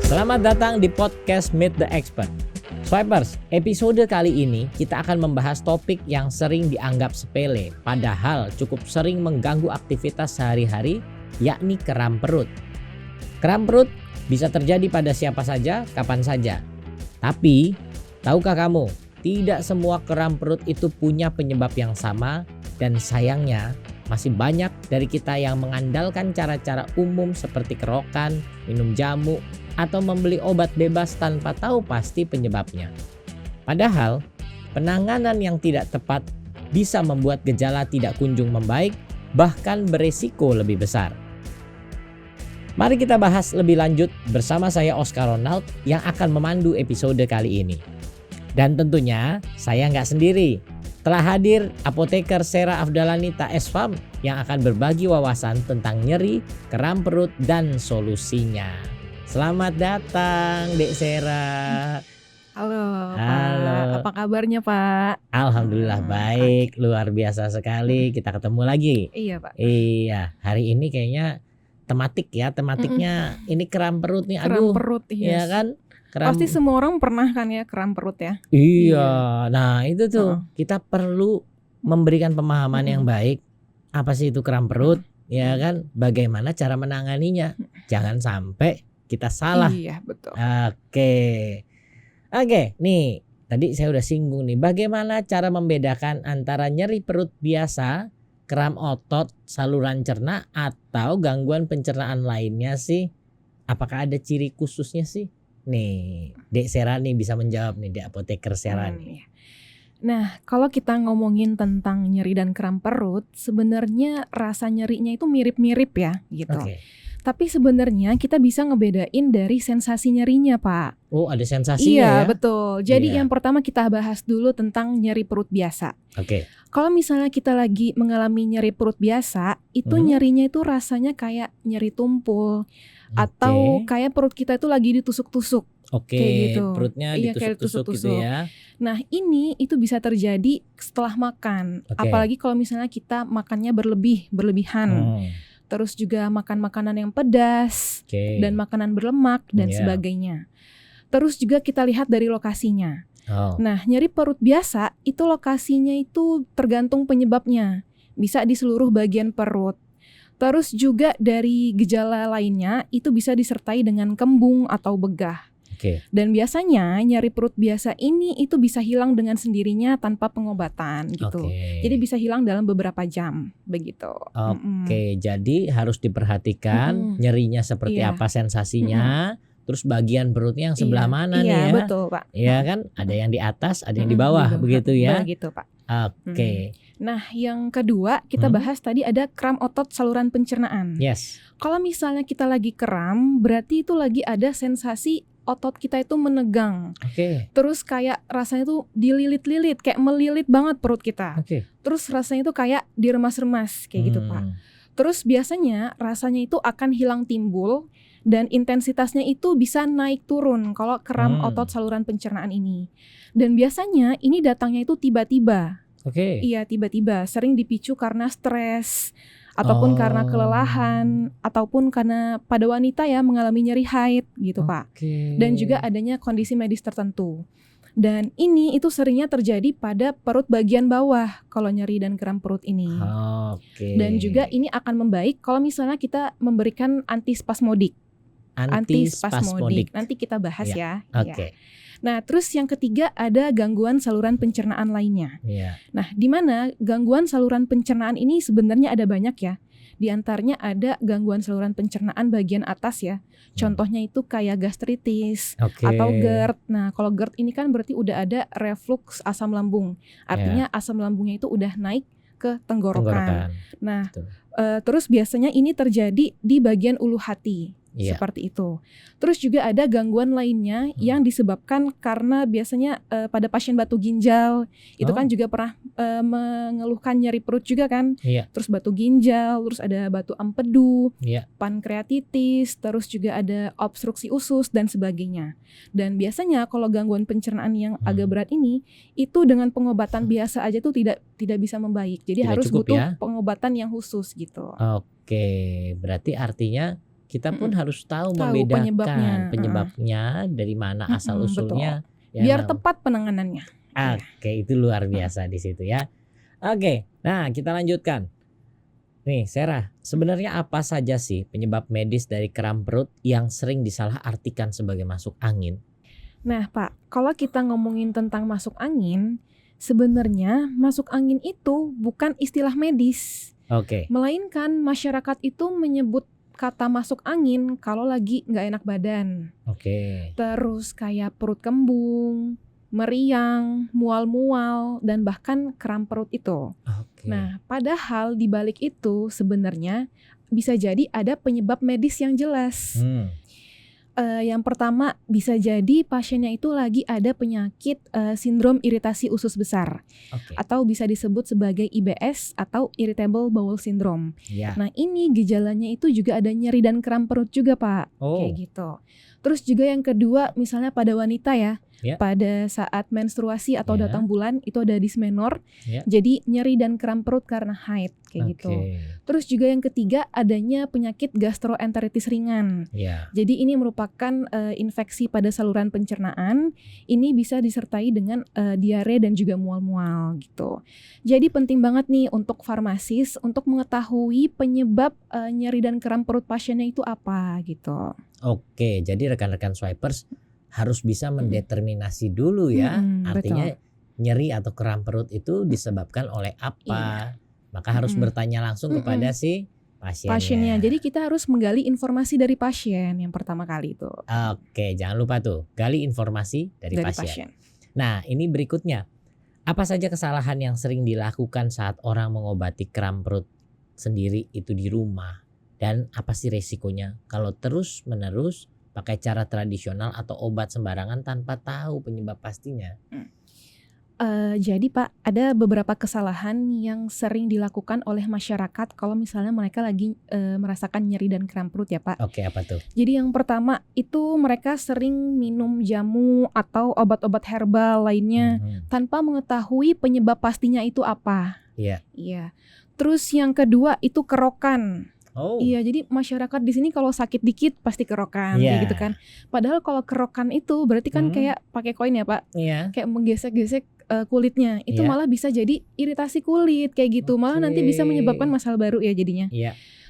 Selamat datang di podcast Meet the Expert. Swipers, episode kali ini kita akan membahas topik yang sering dianggap sepele, padahal cukup sering mengganggu aktivitas sehari-hari, yakni kram perut. Kram perut bisa terjadi pada siapa saja, kapan saja. Tapi, tahukah kamu, tidak semua kram perut itu punya penyebab yang sama, dan sayangnya masih banyak dari kita yang mengandalkan cara-cara umum seperti kerokan, minum jamu, atau membeli obat bebas tanpa tahu pasti penyebabnya. Padahal, penanganan yang tidak tepat bisa membuat gejala tidak kunjung membaik, bahkan beresiko lebih besar. Mari kita bahas lebih lanjut bersama saya Oscar Ronald yang akan memandu episode kali ini. Dan tentunya saya nggak sendiri. Telah hadir apoteker Sera Afdalani TASFAM yang akan berbagi wawasan tentang nyeri, kram perut, dan solusinya. Selamat datang Dek Sera. Halo, Halo. Pak. Apa kabarnya, Pak? Alhamdulillah baik, luar biasa sekali. Kita ketemu lagi. Iya, Pak. Iya, hari ini kayaknya tematiknya ini kram perut nih. Kram perut, iya kan? Pasti semua orang pernah kan ya kram perut ya? Iya. Nah itu tuh kita perlu memberikan pemahaman yang baik. Apa sih itu kram perut? Ya kan? Bagaimana cara menanganinya? Jangan sampai kita salah. Iya, betul. Oke, nih tadi saya udah singgung nih. Bagaimana cara membedakan antara nyeri perut biasa, kram otot, saluran cerna, atau gangguan pencernaan lainnya sih? Apakah ada ciri khususnya sih? Nih, Dek Sera nih bisa menjawab nih, Dek Apoteker Sera nih. Nah, kalau kita ngomongin tentang nyeri dan kram perut, sebenarnya rasa nyerinya itu mirip-mirip ya, gitu. Tapi sebenarnya kita bisa ngebedain dari sensasi nyerinya, Pak. Oh, ada sensasinya ya? Iya, betul. Jadi yang pertama kita bahas dulu tentang nyeri perut biasa. Kalau misalnya kita lagi mengalami nyeri perut biasa, itu nyerinya itu rasanya kayak nyeri tumpul. Atau kayak perut kita itu lagi ditusuk-tusuk. Kayak gitu. Perutnya ditusuk-tusuk gitu ya. Nah ini itu bisa terjadi setelah makan. Apalagi kalau misalnya kita makannya berlebihan. Terus juga makan makanan yang pedas. Dan makanan berlemak dan sebagainya. Terus juga kita lihat dari lokasinya. Nah nyeri perut biasa itu lokasinya itu tergantung penyebabnya. Bisa di seluruh bagian perut. Terus juga dari gejala lainnya itu bisa disertai dengan kembung atau begah. Dan biasanya nyeri perut biasa ini itu bisa hilang dengan sendirinya tanpa pengobatan gitu. Jadi bisa hilang dalam beberapa jam begitu. Jadi harus diperhatikan nyerinya seperti apa sensasinya. Terus bagian perutnya yang sebelah mana nih ya? Iya betul Pak. Iya kan? Ada yang di atas, ada yang di bawah begitu ya? Begitu Pak. Nah yang kedua kita bahas tadi ada kram otot saluran pencernaan. Kalau misalnya kita lagi kram berarti itu lagi ada sensasi otot kita itu menegang. Terus kayak rasanya tuh dililit-lilit, kayak melilit banget perut kita. Terus rasanya tuh kayak diremas-remas kayak gitu Pak. Terus biasanya rasanya itu akan hilang timbul dan intensitasnya itu bisa naik turun kalau kram otot saluran pencernaan ini. Dan biasanya ini datangnya itu tiba-tiba. Iya tiba-tiba, sering dipicu karena stres ataupun karena kelelahan ataupun karena pada wanita ya mengalami nyeri haid gitu Pak. Dan juga adanya kondisi medis tertentu. Dan ini itu seringnya terjadi pada perut bagian bawah kalau nyeri dan kram perut ini. Dan juga ini akan membaik kalau misalnya kita memberikan antispasmodik. Nanti kita bahas ya. Nah, terus yang ketiga ada gangguan saluran pencernaan lainnya. Nah, di mana gangguan saluran pencernaan ini sebenarnya ada banyak ya. Di antaranya ada gangguan saluran pencernaan bagian atas ya. Contohnya itu kayak gastritis atau GERD. Nah, kalau GERD ini kan berarti udah ada reflux asam lambung. Artinya asam lambungnya itu udah naik ke tenggorokan. Nah, terus biasanya ini terjadi di bagian ulu hati. Seperti itu. Terus juga ada gangguan lainnya yang disebabkan karena biasanya pada pasien batu ginjal itu kan juga pernah mengeluhkan nyeri perut juga kan. Terus batu ginjal, terus ada batu empedu, pankreatitis, terus juga ada obstruksi usus dan sebagainya. Dan biasanya kalau gangguan pencernaan yang agak berat ini itu dengan pengobatan biasa aja tuh tidak bisa membaik. Jadi harus butuh pengobatan yang khusus gitu. Berarti artinya kita pun harus tahu membedakan penyebabnya dari mana asal usulnya. Biar tepat penanganannya. Oke, itu luar biasa di situ ya. Oke, nah kita lanjutkan. Nih, Sarah, sebenarnya apa saja sih penyebab medis dari kram perut yang sering disalahartikan sebagai masuk angin? Nah, Pak, kalau kita ngomongin tentang masuk angin, sebenarnya masuk angin itu bukan istilah medis. Melainkan masyarakat itu menyebut kata masuk angin kalau lagi nggak enak badan. Terus kayak perut kembung, meriang, mual-mual, dan bahkan kram perut itu. Nah, padahal di balik itu sebenarnya bisa jadi ada penyebab medis yang jelas. Yang pertama bisa jadi pasiennya itu lagi ada penyakit sindrom iritasi usus besar, atau bisa disebut sebagai IBS atau irritable bowel syndrome. Nah, ini gejalanya itu juga ada nyeri dan kram perut juga, Pak. Kayak gitu. Terus juga yang kedua misalnya pada wanita ya, pada saat menstruasi atau datang bulan itu ada dismenor, jadi nyeri dan kram perut karena haid kayak gitu. Terus juga yang ketiga adanya penyakit gastroenteritis ringan. Jadi ini merupakan infeksi pada saluran pencernaan. Ini bisa disertai dengan diare dan juga mual-mual gitu. Jadi penting banget nih untuk farmasis untuk mengetahui penyebab nyeri dan kram perut pasiennya itu apa gitu. Oke, jadi rekan-rekan swipers harus bisa mendeterminasi dulu ya. Artinya nyeri atau kram perut itu disebabkan oleh apa. Maka harus bertanya langsung kepada si pasiennya. Jadi kita harus menggali informasi dari pasien yang pertama kali itu. Oke, jangan lupa tuh gali informasi dari pasien. Nah, ini berikutnya. Apa saja kesalahan yang sering dilakukan saat orang mengobati kram perut sendiri itu di rumah? Dan apa sih resikonya kalau terus-menerus pakai cara tradisional atau obat sembarangan tanpa tahu penyebab pastinya? Jadi Pak, ada beberapa kesalahan yang sering dilakukan oleh masyarakat kalau misalnya mereka lagi merasakan nyeri dan kram perut ya Pak. Oke, apa tuh? Jadi yang pertama itu mereka sering minum jamu atau obat-obat herbal lainnya tanpa mengetahui penyebab pastinya itu apa. Iya. Terus yang kedua itu kerokan. Iya, jadi masyarakat di sini kalau sakit dikit pasti kerokan, kayak gitu kan. Padahal kalau kerokan itu berarti kan kayak pakai koin ya Pak, kayak menggesek-gesek kulitnya. Itu malah bisa jadi iritasi kulit kayak gitu, malah nanti bisa menyebabkan masalah baru ya jadinya.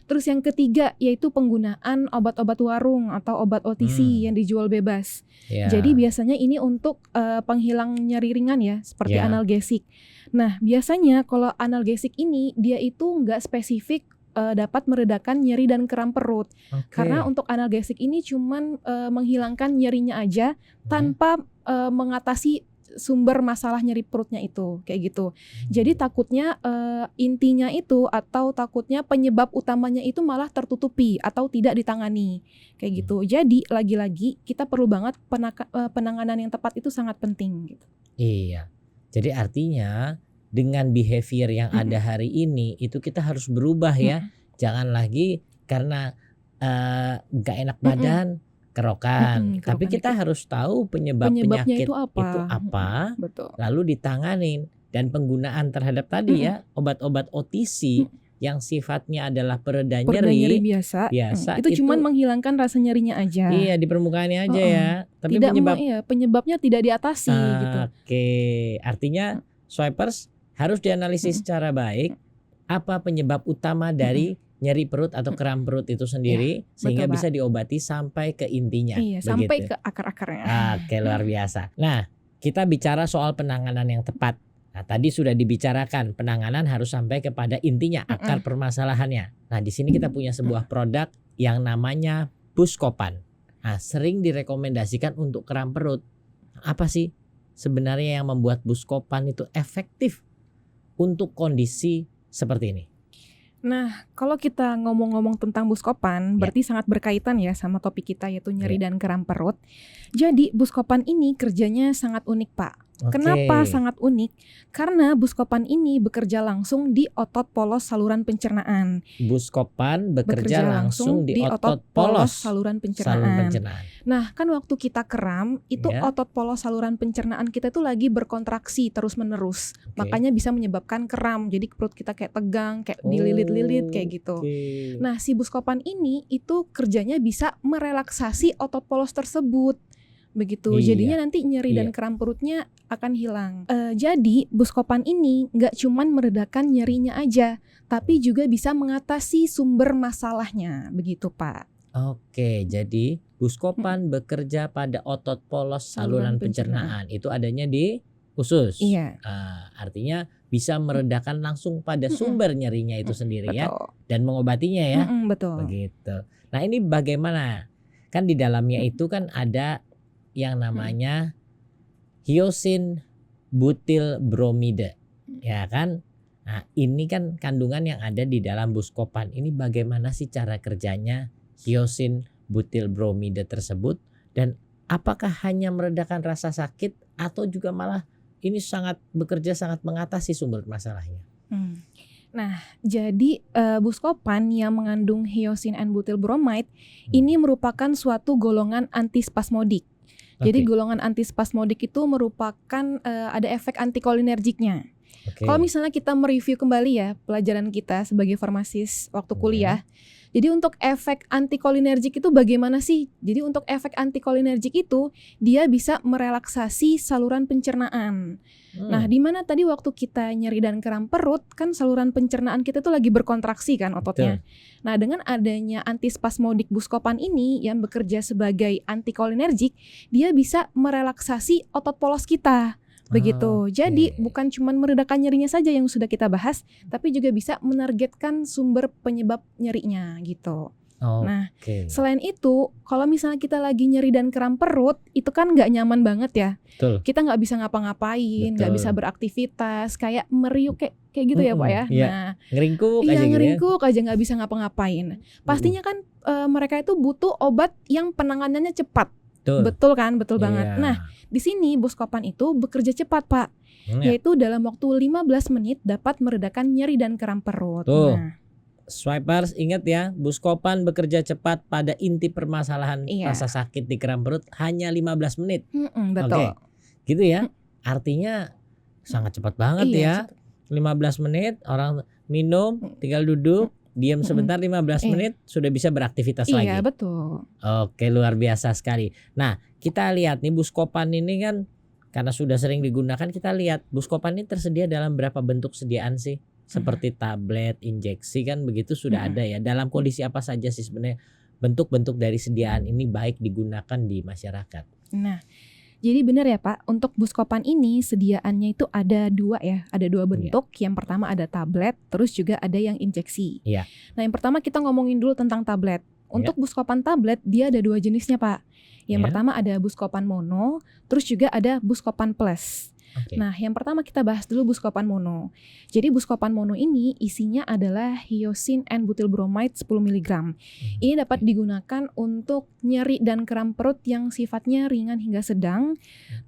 Terus yang ketiga yaitu penggunaan obat-obat warung atau obat OTC yang dijual bebas. Jadi biasanya ini untuk penghilang nyeri ringan ya, seperti analgesik. Nah biasanya kalau analgesik ini dia itu nggak spesifik dapat meredakan nyeri dan kram perut. Karena untuk analgesik ini cuman menghilangkan nyerinya aja tanpa mengatasi sumber masalah nyeri perutnya itu kayak gitu. Jadi takutnya intinya itu atau takutnya penyebab utamanya itu malah tertutupi atau tidak ditangani kayak gitu. Jadi lagi-lagi kita perlu banget penanganan yang tepat itu sangat penting gitu. Iya. Jadi artinya dengan behavior yang ada hari ini itu kita harus berubah ya. Jangan lagi karena gak enak badan kerokan. Tapi kita harus tahu penyebab penyakit itu apa lalu ditanganin. Dan penggunaan terhadap tadi ya obat-obat OTC yang sifatnya adalah pereda nyeri biasa itu cuma menghilangkan rasa nyerinya aja. Iya, di permukaannya aja ya. Tapi tidak penyebabnya tidak diatasi gitu. Oke, artinya swipers harus dianalisis secara baik apa penyebab utama dari nyeri perut atau kram perut itu sendiri sehingga bisa diobati sampai ke intinya. Sampai ke akar-akarnya. Oke, luar biasa. Nah, kita bicara soal penanganan yang tepat. Nah, tadi sudah dibicarakan penanganan harus sampai kepada intinya, akar permasalahannya. Nah, di sini kita punya sebuah produk yang namanya Buscopan. Nah, sering direkomendasikan untuk kram perut. Apa sih sebenarnya yang membuat Buscopan itu efektif untuk kondisi seperti ini? Nah, kalau kita ngomong-ngomong tentang Buscopan, berarti sangat berkaitan ya sama topik kita yaitu nyeri dan kram perut. Jadi Buscopan ini kerjanya sangat unik Pak. Kenapa sangat unik? Karena Buscopan ini bekerja langsung di otot polos saluran pencernaan. Buscopan bekerja langsung di otot polos saluran pencernaan. Nah, kan waktu kita kram, itu otot polos saluran pencernaan kita tuh lagi berkontraksi terus-menerus. Makanya bisa menyebabkan kram. Jadi perut kita kayak tegang, kayak dililit-lilit kayak gitu. Nah, si Buscopan ini itu kerjanya bisa merelaksasi otot polos tersebut. Begitu, jadinya nanti nyeri dan kram perutnya akan hilang. Jadi Buscopan ini nggak cuman meredakan nyerinya aja, tapi juga bisa mengatasi sumber masalahnya, begitu Pak. Oke, jadi Buscopan bekerja pada otot polos saluran pencernaan. Itu adanya di usus. Iya. Artinya bisa meredakan langsung pada sumber nyerinya itu sendiri. Betul. Ya, dan mengobatinya ya. Betul. Begitu. Nah, ini bagaimana? Kan di dalamnya itu kan ada yang namanya hyosin butil bromide, ya kan? Nah, ini kan kandungan yang ada di dalam Buscopan. Ini bagaimana sih cara kerjanya hyosin butil bromide tersebut, dan apakah hanya meredakan rasa sakit atau juga malah ini bekerja sangat mengatasi sumber masalahnya? Nah, jadi Buscopan yang mengandung hyosin N-butyl bromide ini merupakan suatu golongan antispasmodik. Jadi golongan antispasmodik itu merupakan ada efek antikolinergiknya. Kalau misalnya kita mereview kembali ya pelajaran kita sebagai farmasis waktu kuliah. Jadi untuk efek antikolinergik itu bagaimana sih? Jadi untuk efek antikolinergik itu dia bisa merelaksasi saluran pencernaan. Nah, di mana tadi waktu kita nyeri dan kram perut kan saluran pencernaan kita tuh lagi berkontraksi kan ototnya. Nah, dengan adanya antispasmodik Buscopan ini yang bekerja sebagai antikolinergik, dia bisa merelaksasi otot polos kita. Begitu. Jadi bukan cuma meredakan nyerinya saja yang sudah kita bahas, tapi juga bisa menargetkan sumber penyebab nyerinya gitu. Nah, selain itu, kalau misalnya kita lagi nyeri dan kram perut, itu kan nggak nyaman banget ya. Kita nggak bisa ngapa-ngapain, nggak bisa beraktivitas, kayak meriuk kayak gitu ya Pak ya. Nah, ngeringkuk aja nggak bisa ngapa-ngapain. Pastinya kan mereka itu butuh obat yang penanganannya cepat. Betul kan, betul banget. Nah, di sini Buscopan itu bekerja cepat Pak, yaitu dalam waktu 15 menit dapat meredakan nyeri dan kram perut. Nah, Swipers ingat ya, Buscopan bekerja cepat pada inti permasalahan rasa sakit di kram perut hanya 15 menit. Betul. Gitu ya. Artinya sangat cepat banget ya. 15 menit orang minum, tinggal duduk, diam sebentar 15 menit sudah bisa beraktivitas lagi. Iya, betul. Oke, luar biasa sekali. Nah, kita lihat nih Buscopan ini kan karena sudah sering digunakan, kita lihat Buscopan ini tersedia dalam berapa bentuk sediaan sih? Seperti tablet, injeksi kan begitu sudah ada ya. Dalam kondisi apa saja sih sebenarnya bentuk-bentuk dari sediaan ini baik digunakan di masyarakat? Nah, jadi benar ya Pak, untuk Buscopan ini sediaannya itu ada dua ya, ada dua bentuk. Yang pertama ada tablet, terus juga ada yang injeksi. Nah, yang pertama kita ngomongin dulu tentang tablet. Untuk Buscopan tablet dia ada dua jenisnya Pak. Yang pertama ada Buscopan mono, terus juga ada Buscopan plus. Nah, yang pertama kita bahas dulu Buscopan mono. Jadi Buscopan mono ini isinya adalah hyosin N-butyl bromide 10 mg. Ini dapat digunakan untuk nyeri dan kram perut yang sifatnya ringan hingga sedang.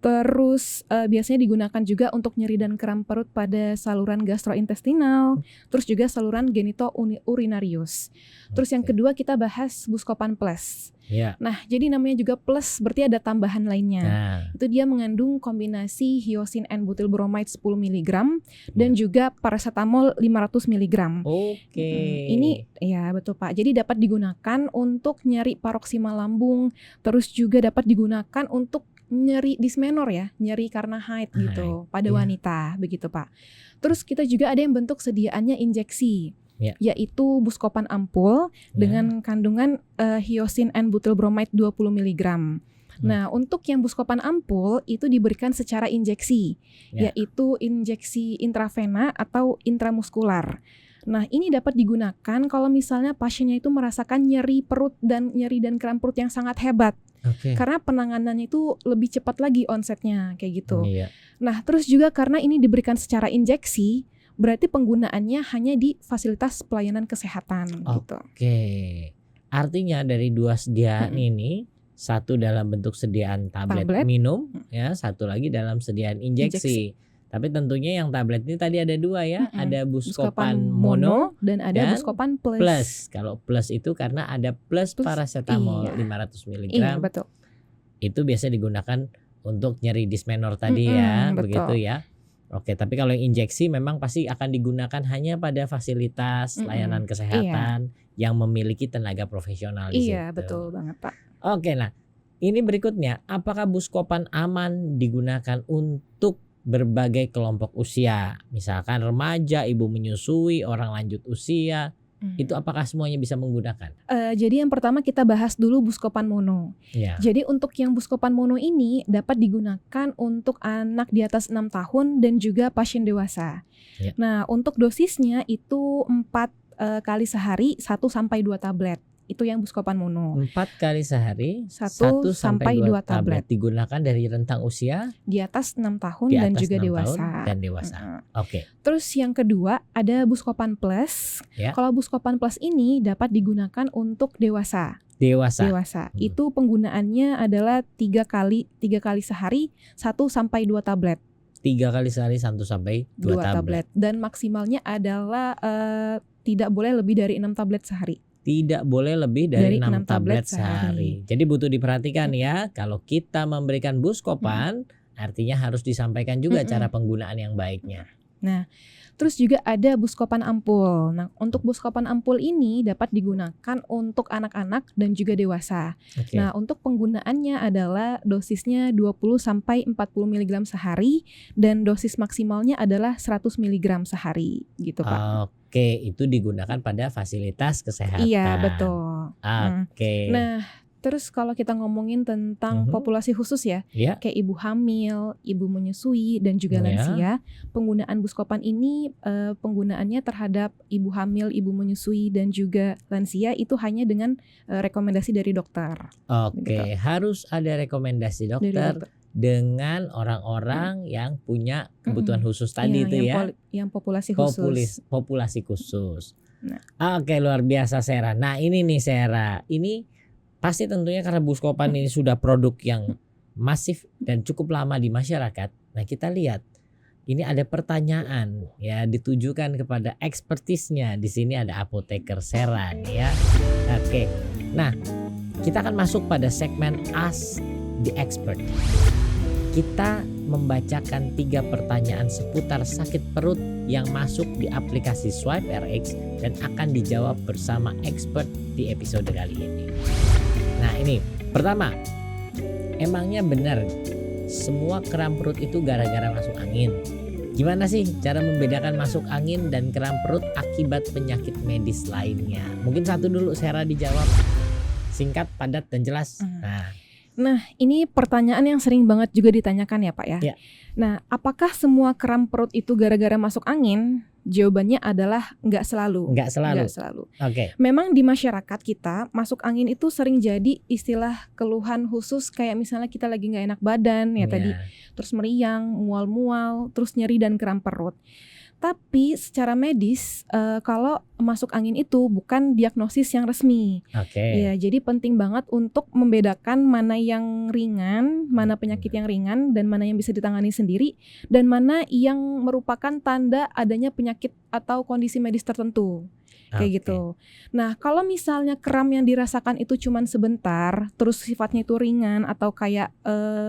Terus biasanya digunakan juga untuk nyeri dan kram perut pada saluran gastrointestinal, terus juga saluran genitourinarius. Terus yang kedua kita bahas Buscopan plus. Nah, jadi namanya juga plus berarti ada tambahan lainnya. Itu dia mengandung kombinasi hyosin N-butyl bromide 10 mg dan juga paracetamol 500 mg. Ini ya betul Pak. Jadi dapat digunakan untuk nyeri paroksimal lambung, terus juga dapat digunakan untuk nyeri dismenor ya, nyeri karena haid gitu pada wanita, begitu Pak. Terus kita juga ada yang bentuk sediaannya injeksi. Yaitu Buscopan ampul dengan kandungan hyosin N-butyl bromide 20 mg. Nah, untuk yang Buscopan ampul itu diberikan secara injeksi, yaitu injeksi intravena atau intramuskular. Nah, ini dapat digunakan kalau misalnya pasiennya itu merasakan nyeri perut dan nyeri dan kram perut yang sangat hebat. Karena penanganannya itu lebih cepat lagi onsetnya kayak gitu. Nah, terus juga karena ini diberikan secara injeksi, berarti penggunaannya hanya di fasilitas pelayanan kesehatan gitu. Artinya dari dua sediaan ini Satu dalam bentuk sediaan tablet minum, ya, satu lagi dalam sediaan injeksi. Tapi tentunya yang tablet ini tadi ada 2 ya, ada Buscopan mono dan ada Buscopan plus. Kalau plus itu karena ada plus paracetamol 500 mg. Iya, betul. Itu biasa digunakan untuk nyeri dysmenor tadi ya, begitu ya. Oke, tapi kalau yang injeksi memang pasti akan digunakan hanya pada fasilitas layanan kesehatan yang memiliki tenaga profesional di situ. Iya, betul banget, Pak. Oke, nah ini berikutnya, apakah Buscopan aman digunakan untuk berbagai kelompok usia? Misalkan remaja, ibu menyusui, orang lanjut usia. Itu apakah semuanya bisa menggunakan? Jadi yang pertama kita bahas dulu Buscopan mono. Jadi untuk yang Buscopan mono ini dapat digunakan untuk anak di atas 6 tahun dan juga pasien dewasa. Nah, untuk dosisnya itu 4 kali sehari 1 sampai 2 tablet. Itu yang Buscopan mono. 4 kali sehari 1 sampai 2 tablet. Digunakan dari rentang usia di atas 6 tahun dan juga dewasa. Oke. Terus yang kedua ada Buscopan plus. Kalau Buscopan plus ini dapat digunakan untuk dewasa. Itu penggunaannya adalah 3 kali sehari 1 sampai 2 tablet. 3 kali sehari 1 sampai 2 tablet. Dan maksimalnya adalah tidak boleh lebih dari 6 tablet sehari. Tidak boleh lebih dari 6 tablet sehari. Jadi butuh diperhatikan ya, kalau kita memberikan Buscopan, artinya harus disampaikan juga cara penggunaan yang baiknya. Nah, terus juga ada Buscopan ampul. Nah, untuk Buscopan ampul ini dapat digunakan untuk anak-anak dan juga dewasa. Nah, untuk penggunaannya adalah dosisnya 20 sampai 40 mg sehari dan dosis maksimalnya adalah 100 mg sehari gitu, Pak. Oke, itu digunakan pada fasilitas kesehatan. Iya, betul. Nah, terus kalau kita ngomongin tentang populasi khusus ya, kayak ibu hamil, ibu menyusui, dan juga lansia, penggunaan Buscopan ini penggunaannya terhadap ibu hamil, ibu menyusui, dan juga lansia itu hanya dengan rekomendasi dari dokter. Oke, harus ada rekomendasi dokter dengan orang-orang yang punya kebutuhan khusus tadi itu yang populasi khusus. Populasi khusus. Oke, luar biasa Sera. Nah ini nih Sera, ini pasti tentunya karena Buscopan ini sudah produk yang masif dan cukup lama di masyarakat. Nah kita lihat ini ada pertanyaan ya ditujukan kepada ekspertisnya. Di sini ada apoteker Sera ya. Oke, nah kita akan masuk pada segmen Ask the Expert. Kita membacakan 3 pertanyaan seputar sakit perut yang masuk di aplikasi Swipe RX dan akan dijawab bersama expert di episode kali ini. Nah ini, pertama, emangnya benar semua kram perut itu gara-gara masuk angin? Gimana sih cara membedakan masuk angin dan kram perut akibat penyakit medis lainnya? Mungkin satu dulu Sera dijawab. Singkat, padat, dan jelas. Nah, ini pertanyaan yang sering banget juga ditanyakan ya Pak ya. Nah, apakah semua kram perut itu gara-gara masuk angin? Jawabannya adalah nggak selalu. Oke. Memang di masyarakat kita masuk angin itu sering jadi istilah keluhan khusus kayak misalnya kita lagi nggak enak badan ya tadi, terus meriang, mual-mual, terus nyeri dan kram perut. Tapi secara medis kalau masuk angin itu bukan diagnosis yang resmi. Ya, jadi penting banget untuk membedakan mana yang ringan, mana penyakit yang ringan dan mana yang bisa ditangani sendiri dan mana yang merupakan tanda adanya penyakit atau kondisi medis tertentu. Kayak gitu. Nah, kalau misalnya kram yang dirasakan itu cuman sebentar, terus sifatnya itu ringan atau kayak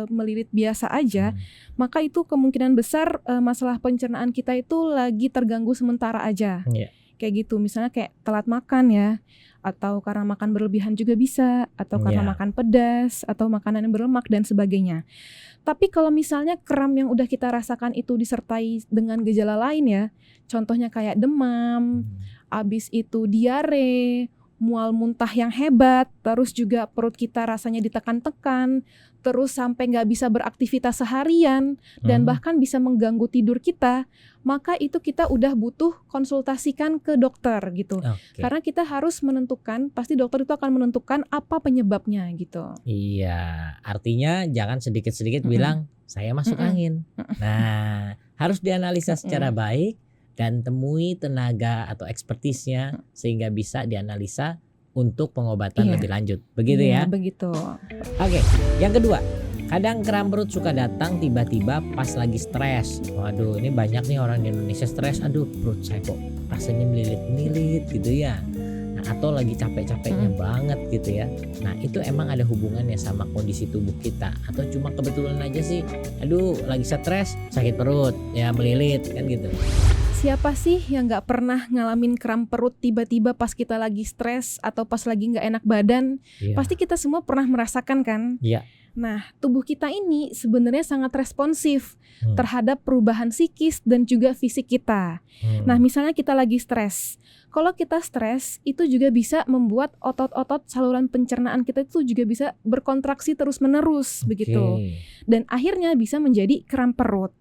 melilit biasa aja, maka itu kemungkinan besar masalah pencernaan kita itu lagi terganggu sementara aja. Kayak gitu, misalnya kayak telat makan ya, atau karena makan berlebihan juga bisa, atau karena makan pedas, atau makanan yang berlemak dan sebagainya. Tapi kalau misalnya kram yang udah kita rasakan itu disertai dengan gejala lain ya, contohnya kayak demam, abis itu diare, mual muntah yang hebat, terus juga perut kita rasanya ditekan-tekan, terus sampai nggak bisa beraktivitas seharian, dan bahkan bisa mengganggu tidur kita, maka itu kita udah butuh konsultasikan ke dokter gitu. Karena kita harus menentukan, pasti dokter itu akan menentukan apa penyebabnya gitu. Iya, artinya jangan sedikit-sedikit bilang saya masuk angin. Nah, harus dianalisa secara baik dan temui tenaga atau ekspertisnya sehingga bisa dianalisa untuk pengobatan lebih lanjut. Begitu ya? Begitu. Oke, yang kedua, kadang kram perut suka datang tiba-tiba pas lagi stres. Waduh, ini banyak nih orang di Indonesia stres. Aduh, perut saya kok rasanya melilit-melilit gitu ya. Nah, atau lagi capek-capeknya banget gitu ya. Nah, itu emang ada hubungannya sama kondisi tubuh kita. Atau cuma kebetulan aja sih, aduh lagi stres, sakit perut, ya melilit kan gitu. Siapa sih yang gak pernah ngalamin kram perut tiba-tiba pas kita lagi stres atau pas lagi gak enak badan? Pasti kita semua pernah merasakan kan? Iya. Nah, tubuh kita ini sebenarnya sangat responsif terhadap perubahan psikis dan juga fisik kita. Nah, misalnya kita lagi stres. Kalau kita stres, itu juga bisa membuat otot-otot saluran pencernaan kita itu juga bisa berkontraksi terus-menerus begitu. Dan akhirnya bisa menjadi kram perut.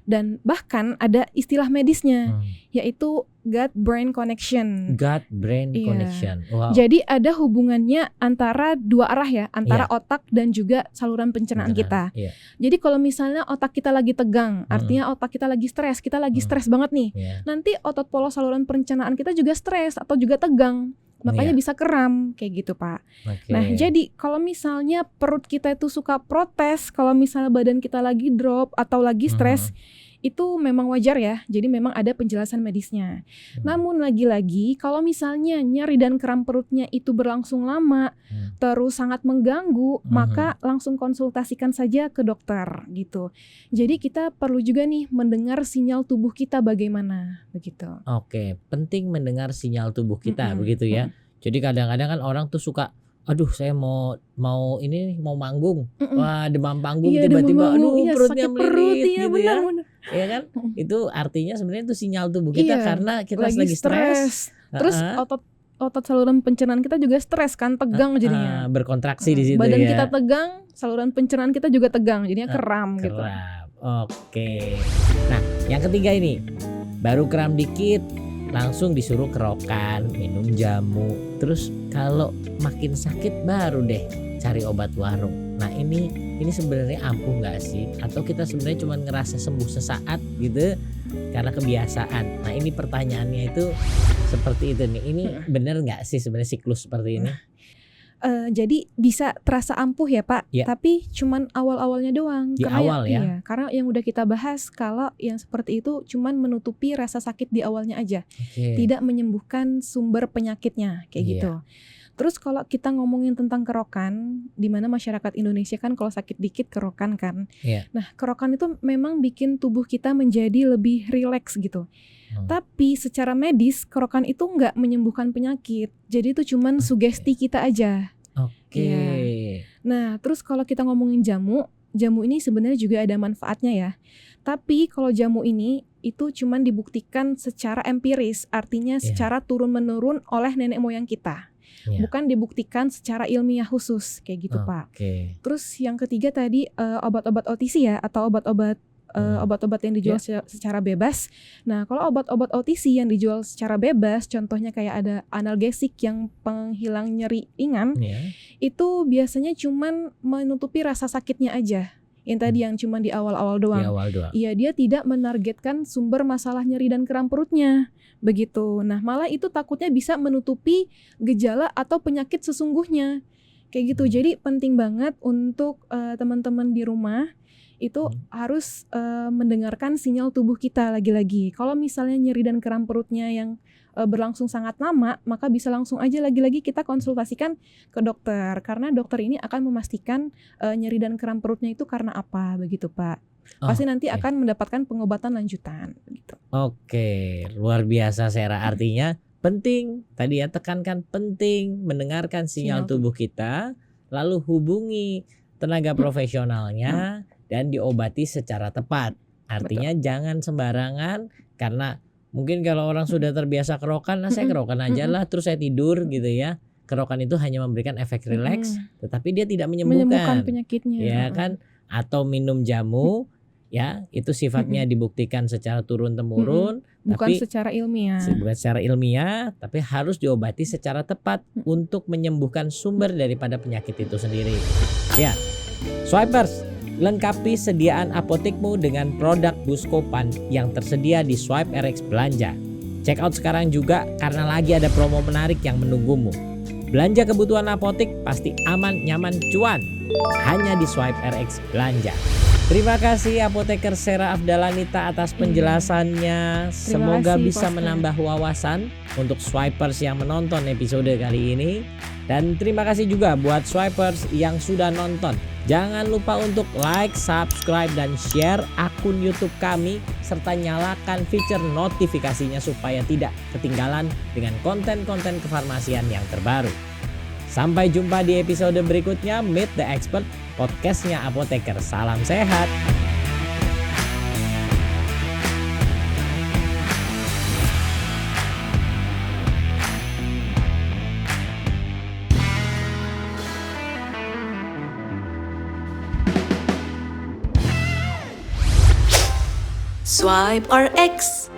Dan bahkan ada istilah medisnya, yaitu gut-brain connection. Gut-brain connection. Wow. Jadi ada hubungannya antara dua arah ya, antara otak dan juga saluran pencernaan kita. Jadi kalau misalnya otak kita lagi tegang, artinya otak kita lagi stres, stres banget nih. Nanti otot polos saluran pencernaan kita juga stres atau juga tegang. Makanya bisa kram kayak gitu Pak. Nah jadi kalau misalnya perut kita itu suka protes, kalau misalnya badan kita lagi drop atau lagi stres, itu memang wajar ya. Jadi memang ada penjelasan medisnya. Namun lagi-lagi kalau misalnya nyeri dan kram perutnya itu berlangsung lama, terus sangat mengganggu, maka langsung konsultasikan saja ke dokter gitu. Jadi kita perlu juga nih mendengar sinyal tubuh kita bagaimana begitu. Oke, penting mendengar sinyal tubuh kita begitu ya. Jadi kadang-kadang kan orang tuh suka, aduh saya mau manggung, wah demam panggung tiba-tiba, aduh perutnya melilit gitu ya. Iya kan? Itu artinya sebenarnya itu sinyal tubuh kita karena kita lagi stres. Terus otot saluran pencernaan kita juga stres kan, tegang jadinya. Berkontraksi di situ badan ya. Kita tegang, saluran pencernaan kita juga tegang, jadinya kram gitu. Oke. Nah, yang ketiga ini, baru kram dikit langsung disuruh kerokan, minum jamu. Terus kalau makin sakit baru deh cari obat warung. Nah ini sebenarnya ampuh nggak sih? Atau kita sebenarnya cuma ngerasa sembuh sesaat gitu karena kebiasaan? Nah ini pertanyaannya itu seperti itu nih. Ini benar nggak sih sebenarnya siklus seperti ini? Jadi bisa terasa ampuh ya Pak, tapi cuman awal-awalnya doang. Di awal ya? Iya, karena yang udah kita bahas kalau yang seperti itu cuman menutupi rasa sakit di awalnya aja, tidak menyembuhkan sumber penyakitnya kayak gitu. Terus kalau kita ngomongin tentang kerokan, di mana masyarakat Indonesia kan kalau sakit dikit kerokan kan. Nah kerokan itu memang bikin tubuh kita menjadi lebih rileks gitu. Tapi secara medis kerokan itu nggak menyembuhkan penyakit. Jadi itu cuman sugesti kita aja. Nah terus kalau kita ngomongin jamu ini sebenarnya juga ada manfaatnya ya. Tapi kalau jamu ini itu cuman dibuktikan secara empiris, artinya secara turun-menurun oleh nenek moyang kita. Bukan dibuktikan secara ilmiah khusus kayak gitu Pak. Terus yang ketiga tadi obat-obat OTC ya, atau obat-obat yang dijual secara bebas. Nah kalau obat-obat OTC yang dijual secara bebas, contohnya kayak ada analgesik yang penghilang nyeri ringan, itu biasanya cuman menutupi rasa sakitnya aja. Yang tadi yang cuman di awal-awal doang. Iya, dia tidak menargetkan sumber masalah nyeri dan kram perutnya. Begitu. Nah malah itu takutnya bisa menutupi gejala atau penyakit sesungguhnya. Kayak gitu. Jadi penting banget untuk teman-teman di rumah itu harus mendengarkan sinyal tubuh kita lagi-lagi. Kalau misalnya nyeri dan kram perutnya yang berlangsung sangat lama, maka bisa langsung aja lagi-lagi kita konsultasikan ke dokter. Karena dokter ini akan memastikan nyeri dan kram perutnya itu karena apa, begitu Pak. Pasti nanti akan mendapatkan pengobatan lanjutan. Gitu. Oke, luar biasa Sera. Artinya penting, tadi ya tekankan penting mendengarkan sinyal tubuh kita, lalu hubungi tenaga profesionalnya dan diobati secara tepat. Artinya jangan sembarangan, karena mungkin kalau orang sudah terbiasa kerokan, nah saya kerokan aja lah terus saya tidur gitu ya. Kerokan itu hanya memberikan efek rileks, tetapi dia tidak menyembuhkan penyakitnya. Ya kan? Atau minum jamu, ya itu sifatnya dibuktikan secara turun-temurun, bukan secara ilmiah. Bukan secara ilmiah, tapi harus diobati secara tepat untuk menyembuhkan sumber daripada penyakit itu sendiri. Ya, Swipers, lengkapi sediaan apotekmu dengan produk Buscopan yang tersedia di SwipeRx Belanja. Check out sekarang juga karena lagi ada promo menarik yang menunggumu. Belanja kebutuhan apotek pasti aman, nyaman, cuan. Hanya di Swipe RX Belanja. Terima kasih Apoteker Sera Afdalanita atas penjelasannya. Semoga bisa menambah wawasan untuk swipers yang menonton episode kali ini. Dan terima kasih juga buat swipers yang sudah nonton. Jangan lupa untuk like, subscribe, dan share akun YouTube kami. Serta nyalakan fitur notifikasinya supaya tidak ketinggalan dengan konten-konten kefarmasian yang terbaru. Sampai jumpa di episode berikutnya Meet the Expert, podcastnya Apoteker. Salam sehat. Swipe RX.